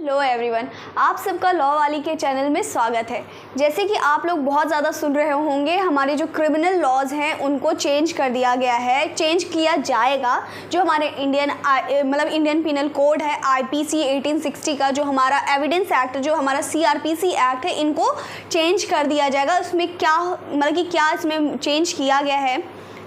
Hello everyone, आप सबका law वाली के चैनल में स्वागत है। जैसे कि आप लोग बहुत ज़्यादा सुन रहे होंगे, हमारे जो क्रिमिनल लॉज हैं उनको चेंज कर दिया गया है, चेंज किया जाएगा। जो हमारे इंडियन पिनल कोड है IPC 1860 का, जो हमारा एविडेंस एक्ट, जो हमारा CRPC एक्ट है, इनको चेंज कर दिया जाएगा। उसमें क्या क्या इसमें चेंज किया गया है,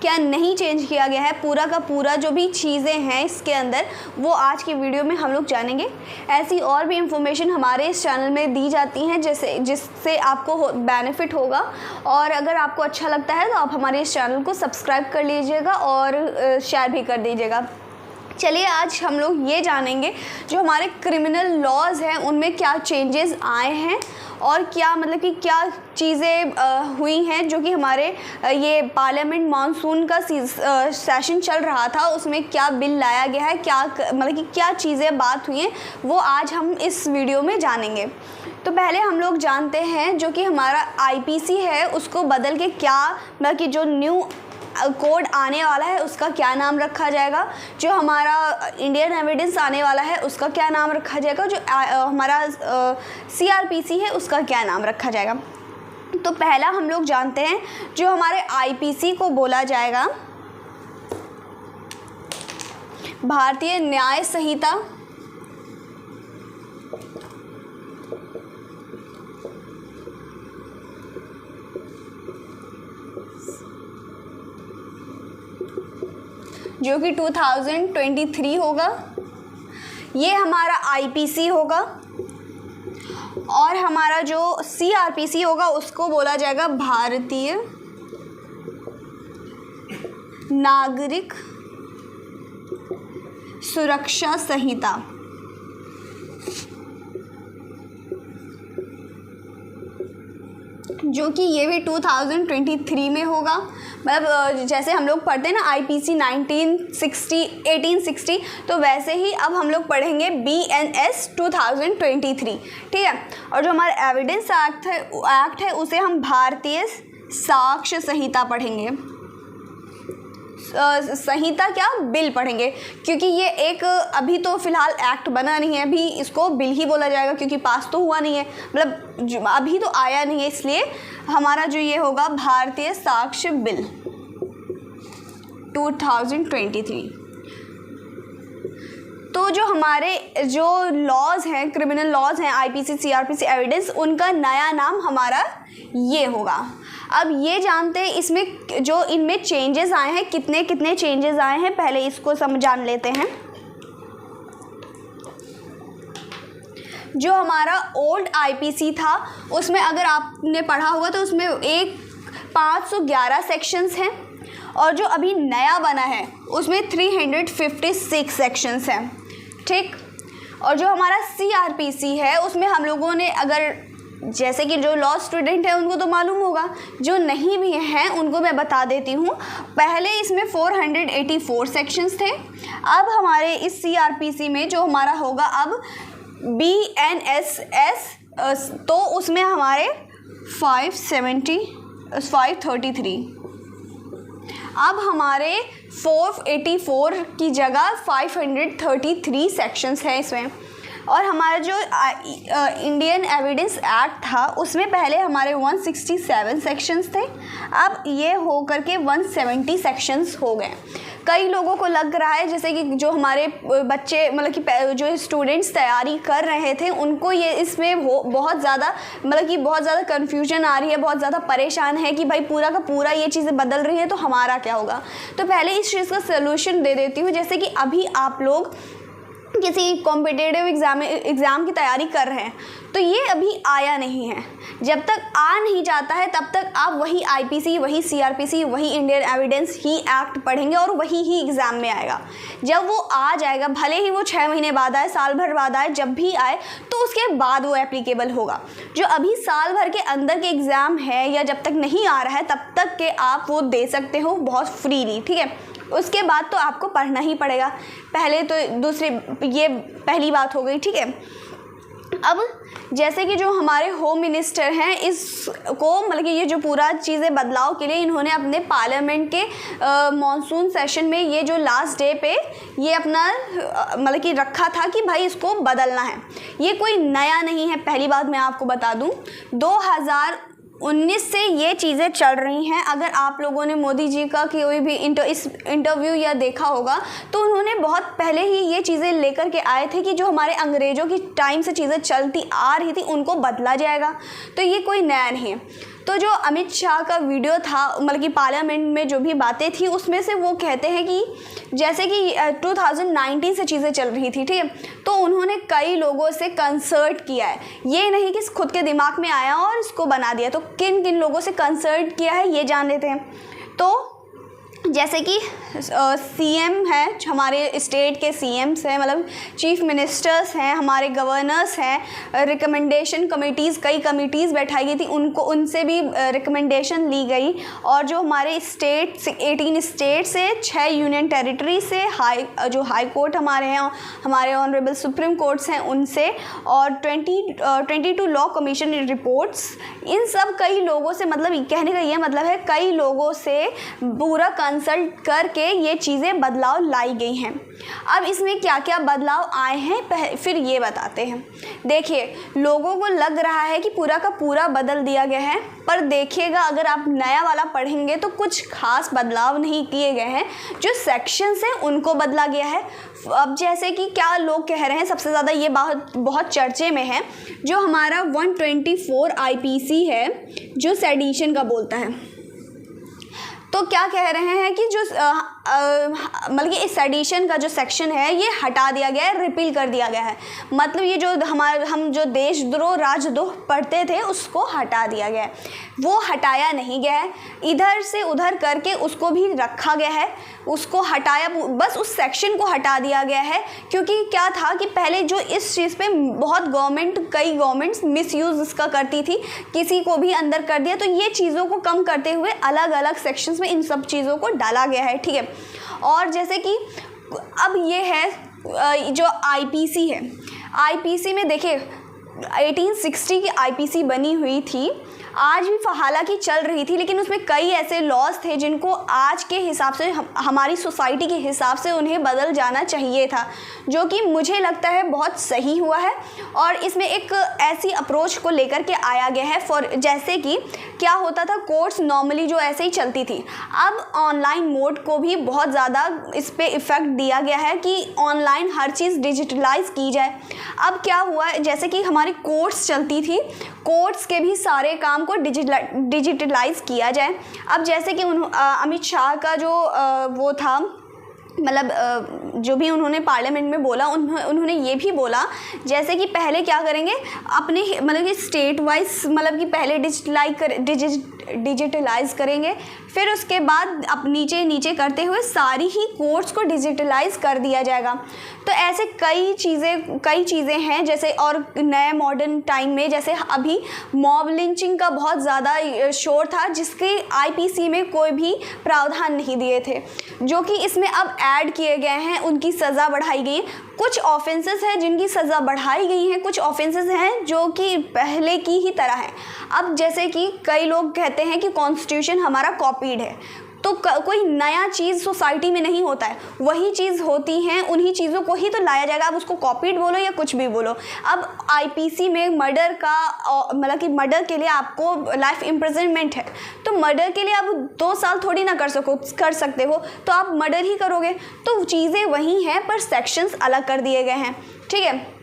क्या नहीं चेंज किया गया है, पूरा का पूरा जो भी चीज़ें हैं इसके अंदर, वो आज की वीडियो में हम लोग जानेंगे। ऐसी और भी इंफॉर्मेशन हमारे इस चैनल में दी जाती हैं जिससे आपको बेनिफिट होगा। और अगर आपको अच्छा लगता है तो आप हमारे इस चैनल को सब्सक्राइब कर लीजिएगा और शेयर भी कर दीजिएगा। चलिए आज हम लोग ये जानेंगे जो हमारे क्रिमिनल लॉज हैं उनमें क्या चेंजेस आए हैं और क्या क्या चीज़ें हुई हैं, जो कि हमारे ये पार्लियामेंट मानसून का सेशन चल रहा था, उसमें क्या बिल लाया गया है, क्या चीज़ें बात हुई हैं, वो आज हम इस वीडियो में जानेंगे। तो पहले हम लोग जानते हैं जो कि हमारा IPC है उसको बदल के क्या जो न्यू कोड आने वाला है उसका क्या नाम रखा जाएगा, जो हमारा इंडियन एविडेंस आने वाला है उसका क्या नाम रखा जाएगा, जो हमारा CRPC है उसका क्या नाम रखा जाएगा। तो पहला हम लोग जानते हैं जो हमारे IPC को बोला जाएगा भारतीय न्याय संहिता, जो कि 2023 होगा। ये हमारा IPC होगा और हमारा जो CRPC होगा उसको बोला जाएगा भारतीय नागरिक सुरक्षा संहिता। जो कि ये भी 2023 में होगा। जैसे हम लोग पढ़ते हैं ना IPC 1860, तो वैसे ही अब हम लोग पढ़ेंगे BNS 2023, ठीक है। और जो हमारा एविडेंस एक्ट है उसे हम भारतीय साक्ष्य संहिता पढ़ेंगे। संहिता क्या, बिल पढ़ेंगे, क्योंकि ये एक अभी तो फ़िलहाल एक्ट बना नहीं है, अभी इसको बिल ही बोला जाएगा क्योंकि पास तो हुआ नहीं है, अभी तो आया नहीं है, इसलिए हमारा जो ये होगा भारतीय साक्ष्य बिल 2023। तो जो हमारे जो लॉज हैं, क्रिमिनल लॉज हैं, IPC CRPC एविडेंस, उनका नया नाम हमारा ये होगा। अब ये जानते हैं इसमें जो इनमें चेंजेस आए हैं, कितने कितने चेंजेस आए हैं, पहले इसको जान लेते हैं। जो हमारा ओल्ड IPC था उसमें अगर आपने पढ़ा होगा तो उसमें 511 सेक्शंस हैं, और जो अभी नया बना है उसमें 356 सेक्शंस हैं, ठीक। और जो हमारा CRPC है उसमें हम लोगों ने, अगर जैसे कि जो लॉ स्टूडेंट है उनको तो मालूम होगा, जो नहीं भी हैं उनको मैं बता देती हूँ। पहले इसमें 484 सेक्शंस थे, अब हमारे इस CRPC में जो हमारा होगा अब BNSS, तो उसमें हमारे 533, अब हमारे 484 की जगह 533 सेक्शंस हैं इसमें। और हमारा जो इंडियन एविडेंस एक्ट था उसमें पहले हमारे 167 सेक्शंस थे, अब ये हो करके 170 सेक्शंस हो गए। कई लोगों को लग रहा है जैसे कि जो हमारे बच्चे कि जो स्टूडेंट्स तैयारी कर रहे थे उनको ये इसमें बहुत ज़्यादा बहुत ज़्यादा कन्फ्यूजन आ रही है, बहुत ज़्यादा परेशान है कि भाई पूरा का पूरा ये चीज़ें बदल रही हैं तो हमारा क्या होगा। तो पहले इस चीज़ का सलूशन दे देती हूँ। जैसे कि अभी आप लोग किसी कॉम्पिटिटिव एग्ज़ाम की तैयारी कर रहे हैं तो ये अभी आया नहीं है, जब तक आ नहीं जाता है तब तक आप वही IPC, वही CRPC, वही इंडियन एविडेंस ही एक्ट पढ़ेंगे और वही ही एग्ज़ाम में आएगा। जब वो आ जाएगा, भले ही वो 6 महीने बाद आए, साल भर बाद आए, जब भी आए तो उसके बाद वो एप्लीकेबल होगा। जो अभी साल भर के अंदर के एग्ज़ाम है या जब तक नहीं आ रहा है तब तक के आप वो दे सकते हो बहुत फ्रीली, ठीक है। उसके बाद तो आपको पढ़ना ही पड़ेगा। पहले तो ये पहली बात हो गई, ठीक है। अब जैसे कि जो हमारे होम मिनिस्टर हैं, इसको मतलब कि ये जो पूरा चीज़ें बदलाव के लिए इन्होंने अपने पार्लियामेंट के मॉनसून सेशन में ये जो लास्ट डे पे ये अपना मतलब कि रखा था कि भाई इसको बदलना है। ये कोई नया नहीं है। पहली बात मैं आपको बता दूं, 2019 से ये चीज़ें चल रही हैं। अगर आप लोगों ने मोदी जी का कोई भी इस इंटरव्यू या देखा होगा तो उन्होंने बहुत पहले ही ये चीज़ें लेकर के आए थे कि जो हमारे अंग्रेज़ों की टाइम से चीज़ें चलती आ रही थी उनको बदला जाएगा। तो ये कोई नया नहीं है। तो जो अमित शाह का वीडियो था, मतलब कि पार्लियामेंट में जो भी बातें थी उसमें से वो कहते हैं कि जैसे कि 2019 से चीज़ें चल रही थी, ठीक है, तो उन्होंने कई लोगों से कंसल्ट किया है। ये नहीं कि खुद के दिमाग में आया और इसको बना दिया। तो किन किन लोगों से कंसल्ट किया है ये जान लेते हैं। तो जैसे कि सीएम हैं, हमारे स्टेट के सीएम्स हैं, मतलब चीफ मिनिस्टर्स हैं, हमारे गवर्नर्स हैं, रिकमेंडेशन कमेटीज़, कई कमिटीज़ बैठाई गई थी, उनसे भी रिकमेंडेशन ली गई। और जो हमारे स्टेट 18 स्टेट से 6 यूनियन टेरिटरी से जो हाई कोर्ट हमारे हैं, हमारे ऑनरेबल सुप्रीम कोर्ट्स हैं उनसे, और 22 लॉ कमीशन रिपोर्ट्स, इन सब कई लोगों से, मतलब कहने का ये मतलब है कई लोगों से पूरा कंसल्ट करके ये चीज़ें बदलाव लाई गई हैं। अब इसमें क्या क्या बदलाव आए हैं फिर ये बताते हैं। देखिए, लोगों को लग रहा है कि पूरा का पूरा बदल दिया गया है, पर देखिएगा अगर आप नया वाला पढ़ेंगे तो कुछ खास बदलाव नहीं किए गए हैं। जो सेक्शंस हैं उनको बदला गया है। अब जैसे कि क्या लोग कह रहे हैं, सबसे ज़्यादा ये बहुत चर्चे में है, जो हमारा 124 IPC है जो सेडिशन का बोलता है। तो क्या कह रहे हैं कि जो मतलब कि इस सेडिशन का जो सेक्शन है ये हटा दिया गया है, रिपील कर दिया गया है। मतलब ये जो हम जो देशद्रोह राजद्रोह पढ़ते थे उसको हटा दिया गया है। वो हटाया नहीं गया है, इधर से उधर करके उसको भी रखा गया है, उसको हटाया, बस उस सेक्शन को हटा दिया गया है। क्योंकि क्या था कि पहले जो इस चीज़ पे बहुत कई गवर्नमेंट्स मिसयूज़ इसका करती थी, किसी को भी अंदर कर दिया। तो ये चीज़ों को कम करते हुए अलग अलग सेक्शंस में इन सब चीज़ों को डाला गया है, ठीक है। और जैसे कि अब ये है जो IPC है, IPC में देखिए 1860 की IPC बनी हुई थी, आज भी हालांकि चल रही थी, लेकिन उसमें कई ऐसे लॉज थे जिनको आज के हिसाब से हमारी सोसाइटी के हिसाब से उन्हें बदल जाना चाहिए था, जो कि मुझे लगता है बहुत सही हुआ है। और इसमें एक ऐसी अप्रोच को लेकर के आया गया है जैसे कि क्या होता था, कोर्ट्स नॉर्मली जो ऐसे ही चलती थी, अब ऑनलाइन मोड को भी बहुत ज़्यादा इस पर इफ़ेक्ट दिया गया है कि ऑनलाइन हर चीज़ डिजिटलाइज की जाए। अब क्या हुआ, जैसे कि हमारी कोर्ट्स चलती थी, कोर्ट्स के भी सारे काम को डिजिटलाइज किया जाए। अब जैसे कि अमित शाह का जो वो था, मतलब जो भी उन्होंने पार्लियामेंट में बोला, उन्होंने ये भी बोला जैसे कि पहले क्या करेंगे अपने, मतलब कि स्टेट वाइज, मतलब कि पहले डिजिटलाइज करेंगे, फिर उसके बाद अब नीचे करते हुए सारी ही कोर्ट्स को डिजिटलाइज कर दिया जाएगा। तो ऐसे कई चीज़ें हैं। जैसे और नए मॉडर्न टाइम में जैसे अभी मॉब लिंचिंग का बहुत ज़्यादा शोर था, जिसके IPC में कोई भी प्रावधान नहीं दिए थे, जो कि इसमें अब ऐड किए गए हैं। उनकी सज़ा बढ़ाई गई, कुछ ऑफेंसेस हैं जिनकी सज़ा बढ़ाई गई है, कुछ ऑफेंसेस हैं जो कि पहले की ही तरह है। अब जैसे कि कई लोग कहते हैं कि कॉन्स्टिट्यूशन हमारा कॉपीड है, तो कोई नया चीज़ सोसाइटी में नहीं होता है, वही चीज़ होती हैं, उन्हीं चीज़ों को ही तो लाया जाएगा। अब उसको कॉपीड बोलो या कुछ भी बोलो। अब IPC में मर्डर का, मतलब कि मर्डर के लिए आपको लाइफ इम्प्रिजनमेंट है, तो मर्डर के लिए आप 2 साल थोड़ी ना कर सकते हो, तो आप मर्डर ही करोगे। तो चीज़ें वही हैं पर सेक्शंस अलग कर दिए गए हैं, ठीक है।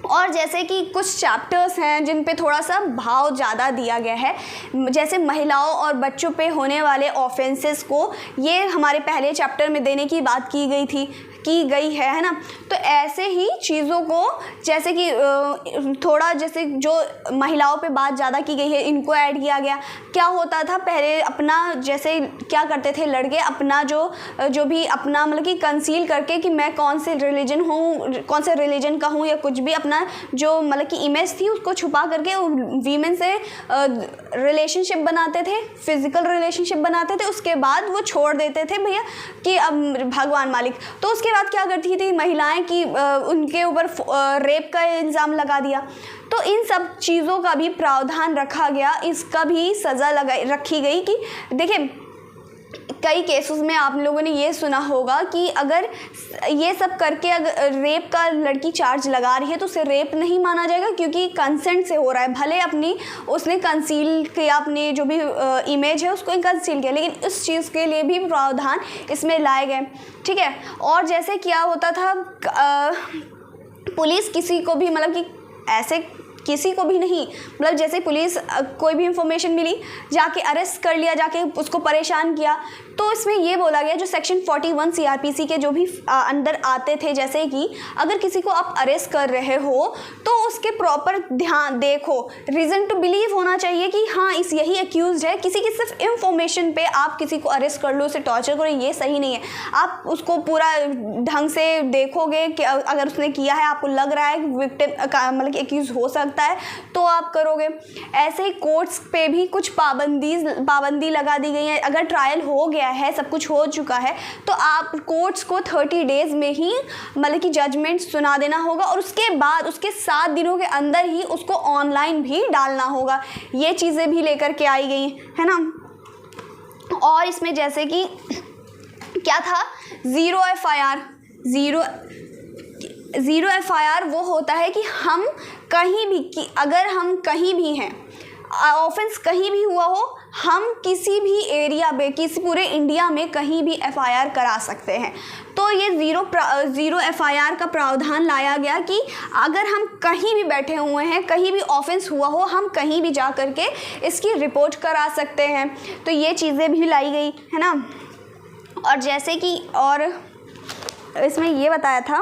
और जैसे कि कुछ चैप्टर्स हैं जिन पे थोड़ा सा भाव ज़्यादा दिया गया है, जैसे महिलाओं और बच्चों पे होने वाले ऑफेंसेस को ये हमारे पहले चैप्टर में देने की बात की गई है ना। तो ऐसे ही चीज़ों को जैसे कि थोड़ा जैसे जो महिलाओं पे बात ज़्यादा की गई है, इनको ऐड किया गया। क्या होता था पहले, अपना जैसे क्या करते थे लड़के, अपना जो भी अपना मतलब कि कंसील करके कि मैं कौन से रिलीजन का हूँ या कुछ भी, अपना जो मतलब कि इमेज थी उसको छुपा करके वीमेन से रिलेशनशिप बनाते थे, फिजिकल रिलेशनशिप बनाते थे, उसके बाद वो छोड़ देते थे भैया कि अब भगवान मालिक। तो उसके बाद क्या करती थी महिलाएं कि उनके ऊपर रेप का इल्ज़ाम लगा दिया। तो इन सब चीज़ों का भी प्रावधान रखा गया, इसका भी सज़ा रखी गई कि देखिए कई केसेस में आप लोगों ने ये सुना होगा कि अगर ये सब करके अगर रेप का लड़की चार्ज लगा रही है तो उसे रेप नहीं माना जाएगा, क्योंकि कंसेंट से हो रहा है। भले अपनी उसने कंसील किया, अपनी जो भी इमेज है उसको कंसील किया, लेकिन इस चीज़ के लिए भी प्रावधान इसमें लाए गए, ठीक है। और जैसे क्या होता था, पुलिस किसी को भी मतलब कि ऐसे किसी को भी नहीं, मतलब जैसे पुलिस कोई भी इंफॉर्मेशन मिली जाके अरेस्ट कर लिया, जाके उसको परेशान किया। तो इसमें ये बोला गया जो सेक्शन 41 सीआरपीसी के जो भी अंदर आते थे, जैसे कि अगर किसी को आप अरेस्ट कर रहे हो तो उसके प्रॉपर ध्यान देखो, रीज़न टू बिलीव होना चाहिए कि हाँ इस यही एक्यूज़ है। किसी की सिर्फ इंफॉर्मेशन पे आप किसी को अरेस्ट कर लो, उसे टॉर्चर करो, ये सही नहीं है। आप उसको पूरा ढंग से देखोगे कि अगर उसने किया है, आपको लग रहा है विक्टिम मतलब कि एक्यूज़ हो सकता है, तो आप करोगे। ऐसे ही कोर्ट्स पे भी कुछ पाबंदी लगा दी गई है। अगर ट्रायल हो गया है, सब कुछ हो चुका है, तो आप कोर्ट्स को 30 डेज़ में ही मतलब कि जजमेंट सुना देना होगा, और उसके बाद उसके 7 दिनों के अंदर ही उसको ऑनलाइन भी डालना होगा। ये चीज़ें भी लेकर के आई गई है ना। और इसमें जैसे कि क्या था, ज़ीरो एफआईआर वो होता है कि हम कहीं भी अगर हम कहीं भी हैं, ऑफेंस कहीं भी हुआ हो, हम किसी भी एरिया में, किसी पूरे इंडिया में कहीं भी एफआईआर करा सकते हैं। तो ये ज़ीरो एफआईआर का प्रावधान लाया गया कि अगर हम कहीं भी बैठे हुए हैं, कहीं भी ऑफेंस हुआ हो, हम कहीं भी जा कर के इसकी रिपोर्ट करा सकते हैं। तो ये चीज़ें भी लाई गई है ना। और जैसे कि और इसमें ये बताया था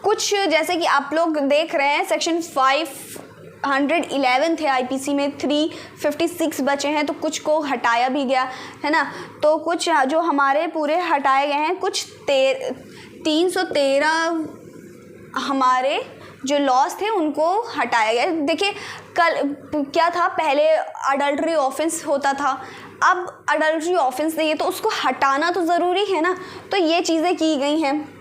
कुछ, जैसे कि आप लोग देख रहे हैं सेक्शन 511 थे आईपीसी में, 356 बचे हैं, तो कुछ को हटाया भी गया है ना। तो कुछ जो हमारे पूरे हटाए गए हैं, कुछ 313 हमारे जो लॉस थे उनको हटाया गया। देखिए कल क्या था, पहले अडल्ट्री ऑफेंस होता था, अब अडल्ट्री ऑफेंस नहीं है, तो उसको हटाना तो ज़रूरी है ना। तो ये चीज़ें की गई हैं।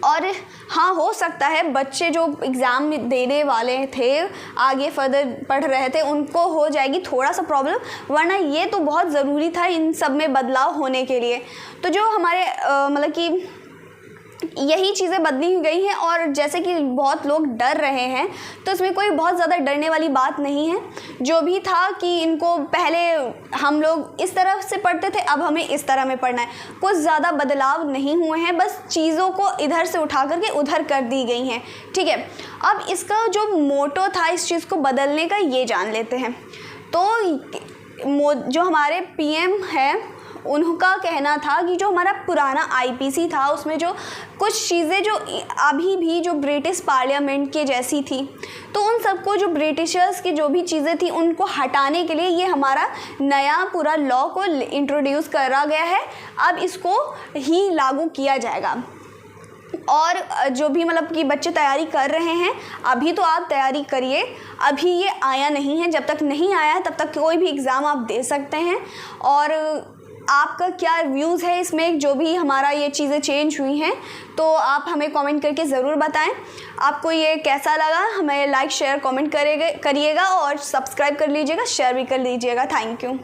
और हाँ, हो सकता है बच्चे जो एग्ज़ाम देने वाले थे, आगे फर्दर पढ़ रहे थे, उनको हो जाएगी थोड़ा सा प्रॉब्लम, वरना ये तो बहुत ज़रूरी था इन सब में बदलाव होने के लिए। तो जो हमारे मतलब कि यही चीज़ें बदली गई हैं। और जैसे कि बहुत लोग डर रहे हैं, तो इसमें कोई बहुत ज़्यादा डरने वाली बात नहीं है। जो भी था कि इनको पहले हम लोग इस तरह से पढ़ते थे, अब हमें इस तरह में पढ़ना है, कुछ ज़्यादा बदलाव नहीं हुए हैं, बस चीज़ों को इधर से उठा करके उधर कर दी गई हैं, ठीक है। अब इसका जो मोटो था इस चीज़ को बदलने का, ये जान लेते हैं। तो जो हमारे पीएम है, उनका कहना था कि जो हमारा पुराना आईपीसी था उसमें जो कुछ चीज़ें जो अभी भी जो ब्रिटिश पार्लियामेंट के जैसी थी, तो उन सबको जो ब्रिटिशर्स की जो भी चीज़ें थी उनको हटाने के लिए ये हमारा नया पूरा लॉ को इंट्रोड्यूस करा गया है। अब इसको ही लागू किया जाएगा। और जो भी मतलब कि बच्चे तैयारी कर रहे हैं, अभी तो आप तैयारी करिए, अभी ये आया नहीं है, जब तक नहीं आया तब तक कोई भी एग्ज़ाम आप दे सकते हैं। और आपका क्या व्यूज़ है इसमें, जो भी हमारा ये चीज़ें चेंज हुई हैं, तो आप हमें कमेंट करके ज़रूर बताएं। आपको ये कैसा लगा, हमें लाइक शेयर कमेंट करिएगा, और सब्सक्राइब कर लीजिएगा, शेयर भी कर लीजिएगा। Thank you.